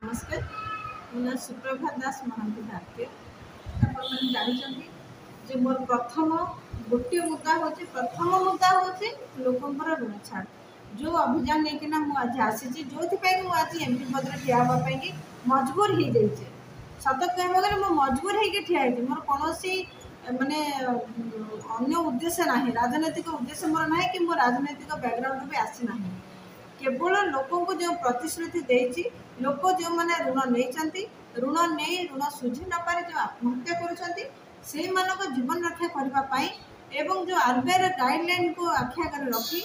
नमस्कार मैं सुप्रभा दास महांती भारतीय आपने जानते मोर प्रथम गोटे मुद्दा हूँ प्रथम मुद्दा हूँ लोकंर ऋण छाड़ जो अभियान नहीं मुझे आसी जो आज एमपी पद ठियावाई मजबूर हो जाइए सत कह गले मुझे मजबूर होकर ठिया मोर कौन माने अन्य उद्देश्य ना राजनैतिक उद्देश्य मोर ना कि मो राजनैतिक बैकग्राउंड भी आसी ना केवल लोकों को जो प्रतिश्रुति देती लोक जो मैंने ऋण नहीं ऋण नहीं ऋण सुझी न पारे जो आत्महत्या कर जीवन रक्षा करने एवं जो आरबीआई गाइडलाइन को आखि आगे रखी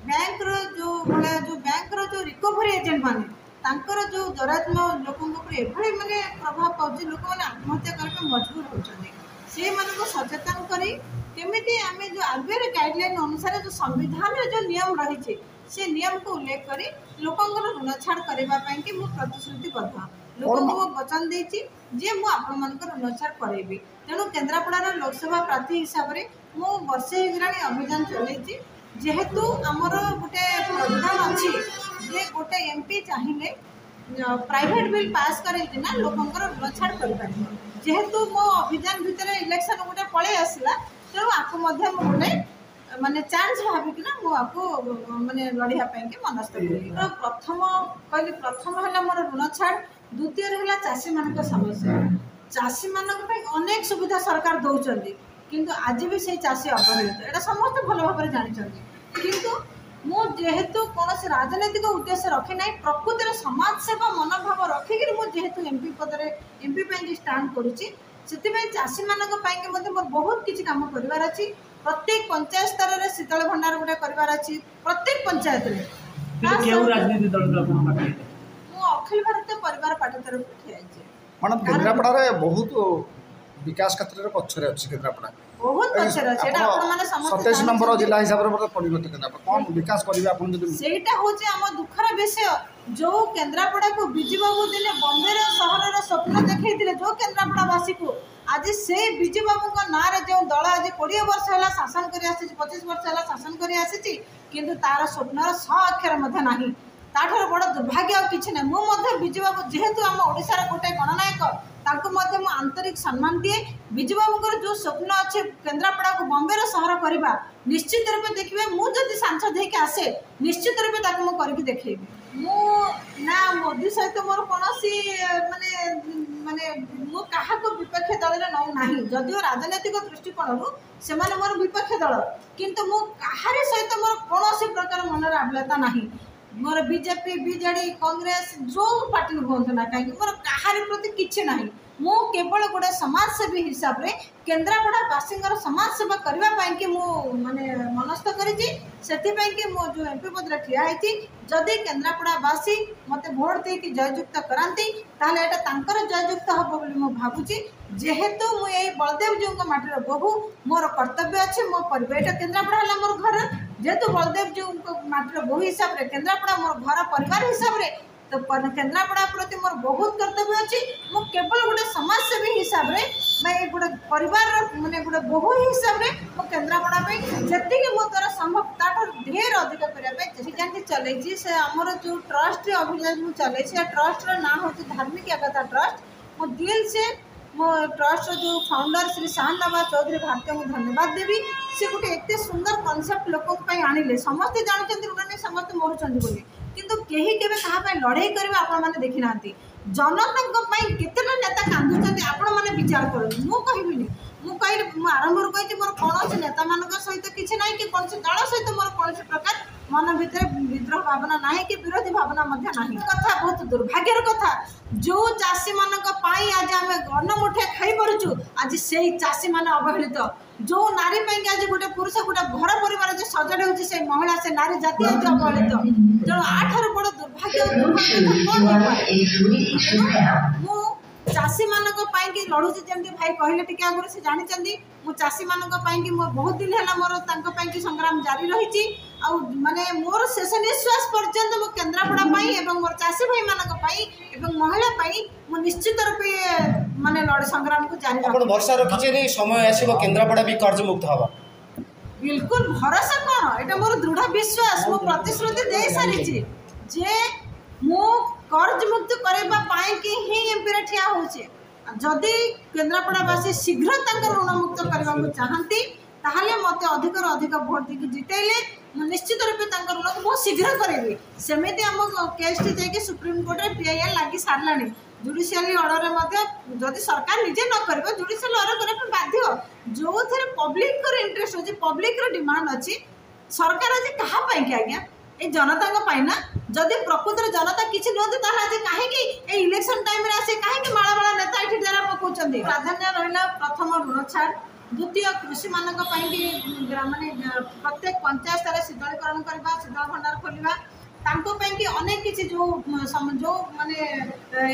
बैंक जो भाया जो बैंक जो रिकवरी एजेंट माने तांकर जो दौरात्म लोकों एभली माने प्रभाव पाँच लोक मैंने आत्महत्या करके मजबूर होती सचेतन करी केमिटी आमे जो आरबीआई गाइडलाइन अनुसार जो संविधान जो नियम रही से नियम को उल्लेख करी लोकंर ऋण छाड़ करने कि मुझे प्रतिश्रुतिबद्ध लोक को वचन देती जे मु आपण मान ऋण छाड़ करेबी तेणु केन्द्रापड़ार लोकसभा प्रार्थी हिसाब से मु वर्षे होगलाणी अभियान चलती जेहेतु आमर गोटे प्रावधान अच्छी जे गोटे एमपी चाहिए प्राइवेट बिल पास करना लोकंर ऋण छाड़ कर जेहेतु मो अभियान भितर इलेक्शन गोटे पलि आसला तेणु आपको गोटे माने चांस भाविकिना मुझको माने लड़िया के मनस्थ कर प्रथम कहली प्रथम है मोर ऋण छाड़ द्वितीय है चाषी मान समस्या चाषी मान अनेक सुविधा सरकार दौरान किंतु आज भी से चाषी अवहेलित एटा समस्त भल भाव जानते किंतु मुझेतु कौन राजनैतिक उद्देश्य रखी ना प्रकृतिर समाज सेवा मनोभाव रखिक मुझे एमपी पद एमपी स्टाण करुच्ची चाषी मानक मोर बहुत किसी कम करार अच्छी प्रत्येक पंचायत स्तर में शीतल भंडार गोटे करार अच्छी प्रत्येक पंचायत राजनीति दल अखिल भारतीय परिवार पार्टी तरफ मैडम केन्द्रापड़ा बहुत विकास क्षेत्र में पछरे अच्छी केन्द्रापड़ा बहुत पछरे अछि एटा आपण माने समस्त 27 नंबर जिला हिसाब रे मतलब परिवर्तन केन्द्रापड़ा कोन विकास करिवे आपण जदि सेटा होचे हम दुखर विषय जो केन्द्रापड़ा को बिजू बाबू दिने बॉम्बे रे शहर रे स्वप्न देखैतिले जो केन्द्रापड़ा वासी को आज से बिजू बाबू को ना रे जो दल आज 20 वर्ष होला शासन करि आसी 25 वर्ष होला शासन करि आसी किंतु तार स्वप्नर 100 अक्षर मध्ये नाही ताठर बड़ दुर्भाग्य और किछि नै मु मध्ये बिजू बाबू जेहेतु हम ओडिसा रे गोटे गणनायक तांको मध्ये मु आंतरिक सम्मान दिए बिजू बाबूर जो स्वप्न अच्छे केन्द्रापड़ा को बॉम्बे रो शहर करवा निश्चित रूप देखिए मुझे सांसद होकर आसे निश्चित रूप मु करके देखी मु ना मोदी सहित मोर कौन माने माने मु क्या विपक्ष दल में नौ ना जदिव राजनैतिक दृष्टिकोण से मोर विपक्ष दल किंतु मु कहार सहित मोर कौन प्रकार मनर आब्लता ना मोर बीजेपी बीजेडी कांग्रेस जो पार्टी हूँ ना कहीं मोर कहार प्रति किसी ना मु केवल गोटे समाजसेवी हिसाब रे केन्द्रापड़ा वासी समाज सेवा करने कि माने मनस्थ करी मो जो एमपी पद ठिया होती जदि केन्द्रापड़ावासी मत भोट देकी जययुक्त कराती ताहले एटा तांकर जययुक्त हम बोली मु भावुची जेहेतु मु ये बलदेव जी माटीर बहु मोर कर्तव्य अच्छे मो परिवार केन्द्रापड़ा है मोर घर जेहेतु बलदेव जी माटीर बहु हिसाब से केन्द्रापड़ा मोर घर परिवार हिसाब से तो केन्द्रापड़ा प्रति मोर बहुत कर्तव्य अच्छी मु केवल गोटे समाजसेवी हिसाब से मैं गोटे परिवार माने गोटे बहु हिसाब से मो केन्द्रापड़ा जी मो द्वारा संभव ताठ ढेर अधिक करने चलती से आमर जो ट्रस्ट अभियान चले ट्रस्ट ना हूँ धार्मिक एकता ट्रस्ट मो दिल से मो ट्रस्ट जो फाउंडर श्री शाहन नवाज चौधरी भारतीय को धन्यवाद देवी से गोटे एत सुंदर कनसेप्ट लोक आनिले समस्ते जानते ऋण समस्त मरुंट बोली किंतु कहीं केवे कहा लड़ाई करबे आपण माने देखि नांती जनता केतेटा नेता कांदुचंती आपण माने विचार करू मु कहबिनी मु कहि मु आरंभ रो कहि मोर कोनोसी नेता मानक सहित किछि नै कि कोनोसी दल सहित मोर कोनोसी प्रकार मन भीतर विद्रोह भावना ना कि विरोधी भावना मध्य नाही कथा बहुत दुर्भाग्यर कथा जो चाषी मानक पाई आज आमे अन्न मुठे खाई परछु आज सेही चाषी माने अवहेलित जो नारी पाई आज गोटे पुरुष गोटे घर परिवार जो सजड़ होची से महिला से नारी जाति आज अवहेलित तेणु आठार बड़ दुर्भाग्य मु चाषी मानक लड़ुची जमी भाई कहले टिके आगुरी से जानते मु चाषी मानक मोर बहुत दिन है मोर संग्राम जारी रही माने मोर शेष निश्वास पर्यंत मो केन्द्रापड़ा मोर चाषी भाई मानक महिला मु निश्चित रूपे माने लड़ संग्राम को जारी रखी भरोसा रखी समय आसो केन्द्रापड़ा भी कर्ज मुक्त हवा बिल्कुल भरोसा कौन एटा मोर दृढ़ विश्वास मो प्रतिश्रुति दे सारी जे मु कर्ज मुक्त करबा पाए होचे जदि केन्द्रापड़ावासी शीघ्र ऋण मुक्त करने चाहती ताहले मते अधिक अधिक भोट देके जितेले निश्चित रूपे ऋण को बहुत शीघ्र करेंगे सेमती आम केस टी जाकि सुप्रीम कोर्ट में PIL लगी सारा जुडिशियल ऑर्डर जदि सरकार निजे न कर जुडिशियल ऑर्डर करने बाध्य जो थे पब्लिक इंटरेस्ट अच्छे पब्लिक डिमांड अच्छी सरकार आज क्या आज्ञा ये जनता ना जदि प्रकृत जनता किसी नुहति आज कहीं इलेक्शन टाइम आसे कहीं माला माला नेता ये डेरा पकाउछन्ति प्राधान्य रहा प्रथम ऋण छाड़ द्वितीय कृषि मानक माने प्रत्येक पंचायत स्तर शीतलीकरण करवा शीतल भंडार खोलवा कि अनेक किसी जो माने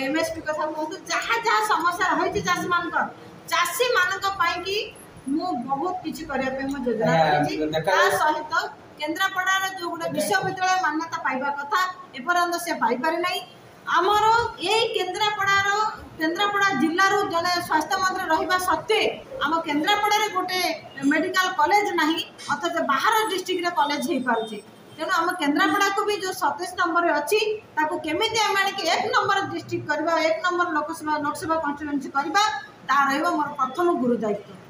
MSP कथा कहतु जहाँ जहाँ समस्या रही चाषी मान चाषी मान मु बहुत किसी करने योजना सहित केन्द्रापड़ार जो गोटे विश्वविद्यालय मान्यता पाइबा कथा एपर्यंत से पाइपारे नहीं आमर ये केन्द्रापड़ा जिलूर जड़े स्वास्थ्य मंत्री रहा सत्वे आम केन्द्रापड़ा गोटे मेडिकल कॉलेज ना अथच बाहर डिस्ट्रिक्ट रे कॉलेज हो पारे तेणु आम केन्द्रापड़ा को भी जो 27 नंबर अच्छी केमी आम आनिक 1 नंबर डिस्ट्रिक्ट करवा 1 नंबर लोकसभा कन्स्टिट्यूएंसी करवा ता रहा मोर प्रथम गुरु दायित्व।